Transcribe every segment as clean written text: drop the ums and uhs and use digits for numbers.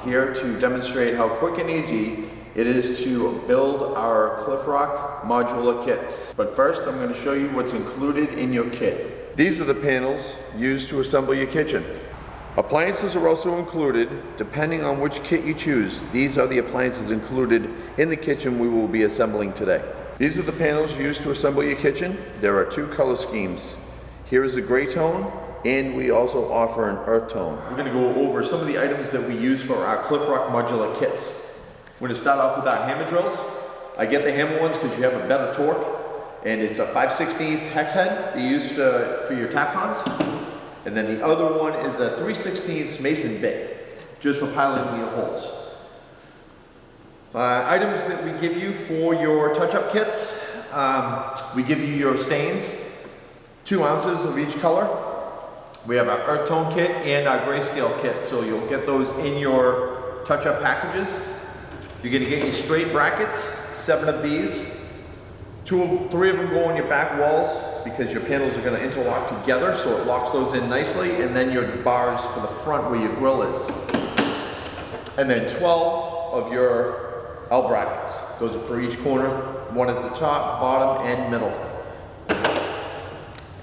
here to demonstrate how quick and easy it is to build our ClifRock modular kits. But first, I'm going to show you what's included in your kit. These are the panels used to assemble your kitchen. Appliances are also included, depending on which kit you choose. These are the appliances included in the kitchen we will be assembling today. These are the panels used to assemble your kitchen. There are two color schemes. Here is a gray tone, and we also offer an earth tone. We're going to go over some of the items that we use for our ClifRock modular kits. We're going to start off with our hammer drills. I get the hammer ones because you have a better torque, and it's a 5/16 hex head that you use for your tap cons. And then the other one is a 3/16 mason bit, just for piling your holes. Items that we give you for your touch-up kits, we give you your stains, 2 ounces of each color. We have our earth tone kit and our grayscale kit, so you'll get those in your touch-up packages. You're going to get your straight brackets, 7 of these. 3 of them go on your back walls because your panels are going to interlock together, so it locks those in nicely, and then your bars for the front where your grill is. And then 12 of your L brackets. Those are for each corner, 1 at the top, bottom, and middle.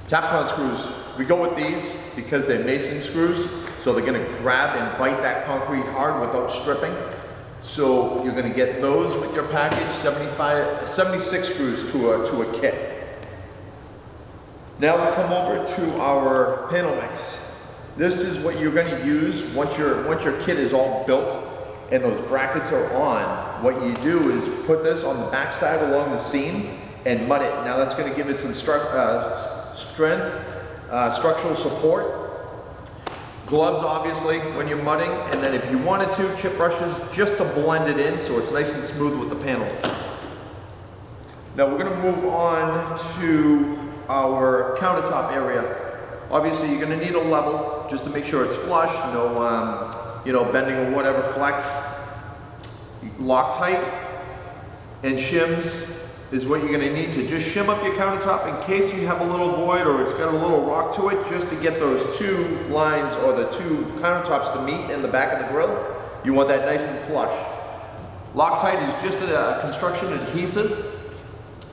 Tapcon screws, we go with these because they're mason screws, so they're going to grab and bite that concrete hard without stripping. So you're going to get those with your package, 76 screws to a kit. Now we come over to our panel mix. This is what you're going to use once your kit is all built and those brackets are on. What you do is put this on the back side along the seam and mud it. Now that's going to give it some strength, structural support. Gloves, obviously, when you're mudding, and then if you wanted to, chip brushes just to blend it in so it's nice and smooth with the panel. Now we're going to move on to our countertop area. Obviously, you're going to need a level just to make sure it's flush, no bending or whatever flex. Loctite and shims is what you're going to need to just shim up your countertop in case you have a little void or it's got a little rock to it, just to get those 2 lines or the 2 countertops to meet in the back of the grill. You want that nice and flush. Loctite is just a construction adhesive.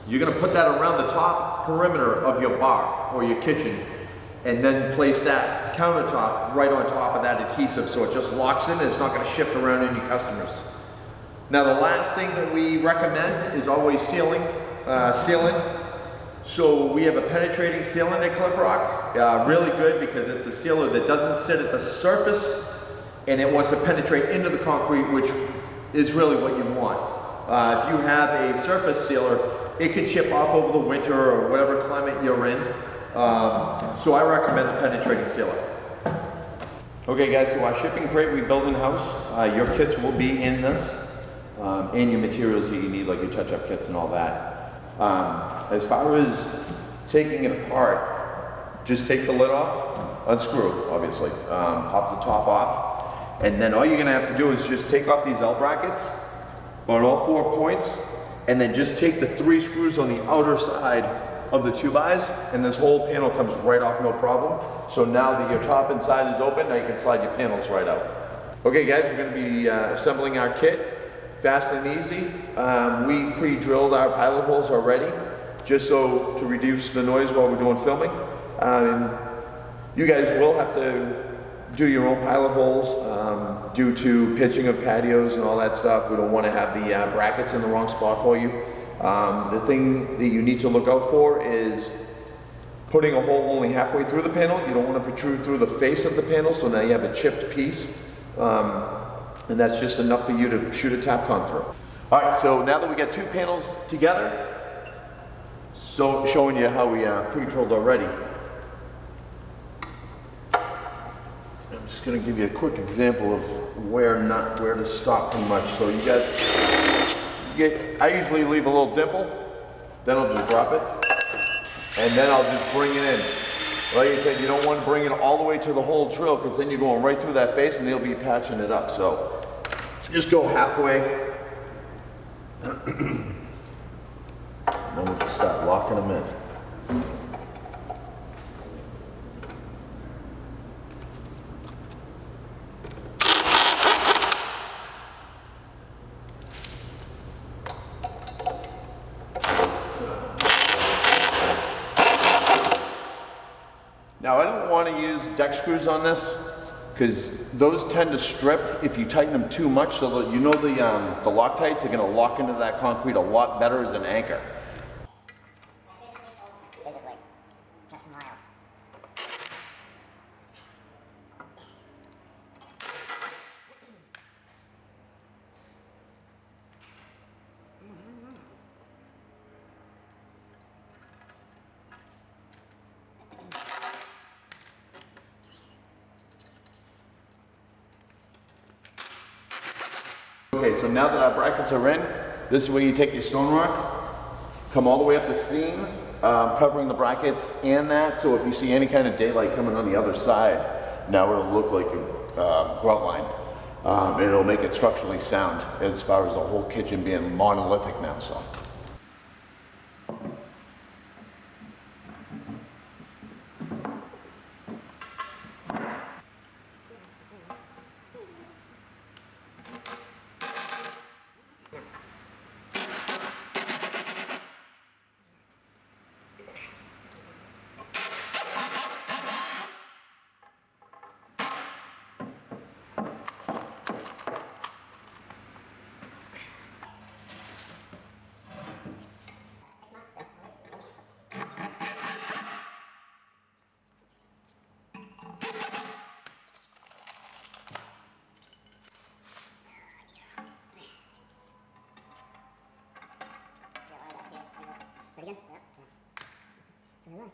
You're going to put that around the top perimeter of your bar or your kitchen, and then place that countertop right on top of that adhesive so it just locks in and it's not going to shift around in your customers. Now the last thing that we recommend is always sealing. So we have a penetrating sealant at ClifRock, really good because it's a sealer that doesn't sit at the surface and it wants to penetrate into the concrete, which is really what you want. If you have a surface sealer, it can chip off over the winter or whatever climate you're in. So I recommend the penetrating sealer. Okay guys, so our shipping freight we build in-house. Your kits will be in this. And your materials that you need, like your touch-up kits and all that. As far as taking it apart, just take the lid off, unscrew, obviously, pop the top off, and then all you're gonna have to do is just take off these L brackets on all 4 points, and then just take the 3 screws on the outer side of the 2 buys, and this whole panel comes right off, no problem. So now that your top and side is open, now you can slide your panels right out. Okay guys, we're gonna be assembling our kit. Fast and easy. We pre-drilled our pilot holes already, just so to reduce the noise while we're doing filming. You guys will have to do your own pilot holes due to pitching of patios and all that stuff. We don't want to have the brackets in the wrong spot for you. The thing that you need to look out for is putting a hole only halfway through the panel. You don't want to protrude through the face of the panel, so now you have a chipped piece. And that's just enough for you to shoot a Tapcon through. All right, so now that we got 2 panels together, so showing you how we pre-drilled already. I'm just going to give you a quick example of where to stop too much. So I usually leave a little dimple, then I'll just drop it, and then I'll just bring it in. Like I said, you don't want to bring it all the way to the whole drill because then you're going right through that face and they'll be patching it up. So just go halfway. Then we'll just start locking them in. Now I don't want to use deck screws on this because those tend to strip if you tighten them too much, so that you know the Loctites are going to lock into that concrete a lot better as an anchor. Okay, so now that our brackets are in, this is where you take your stone rock, come all the way up the seam, covering the brackets and that, so if you see any kind of daylight coming on the other side, now it'll look like a grout line. And it'll make it structurally sound as far as the whole kitchen being monolithic now, so. Pretty good? Yep. Yeah.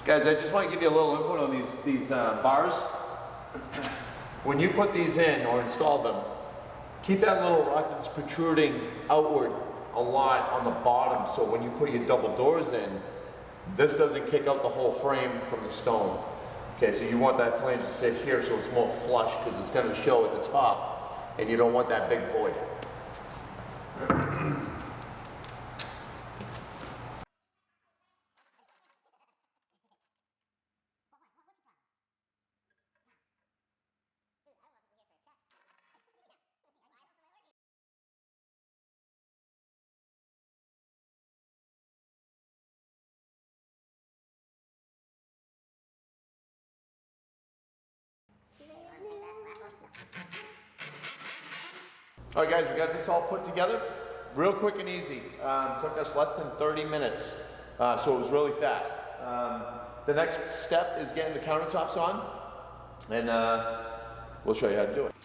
Guys, I just want to give you a little input on these bars. When you put these in or install them, keep that little rock that's protruding outward a lot on the bottom, so when you put your double doors in, this doesn't kick out the whole frame from the stone. Okay, so you want that flange to sit here so it's more flush, because it's going to show at the top, and you don't want that big void. All right, guys, we got this all put together real quick and easy. Took us less than 30 minutes, so it was really fast. The next step is getting the countertops on, and we'll show you how to do it.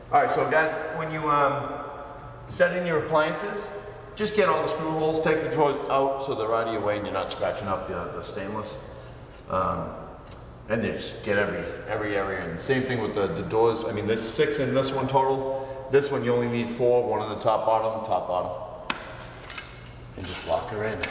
All right, so guys, when you set in your appliances, just get all the screw holes, take the drawers out so they're out of your way and you're not scratching up the stainless. And then just get every area. And the same thing with the doors. I mean, there's 6 in this one total. This one you only need 4, one on the top, bottom. And just lock her in.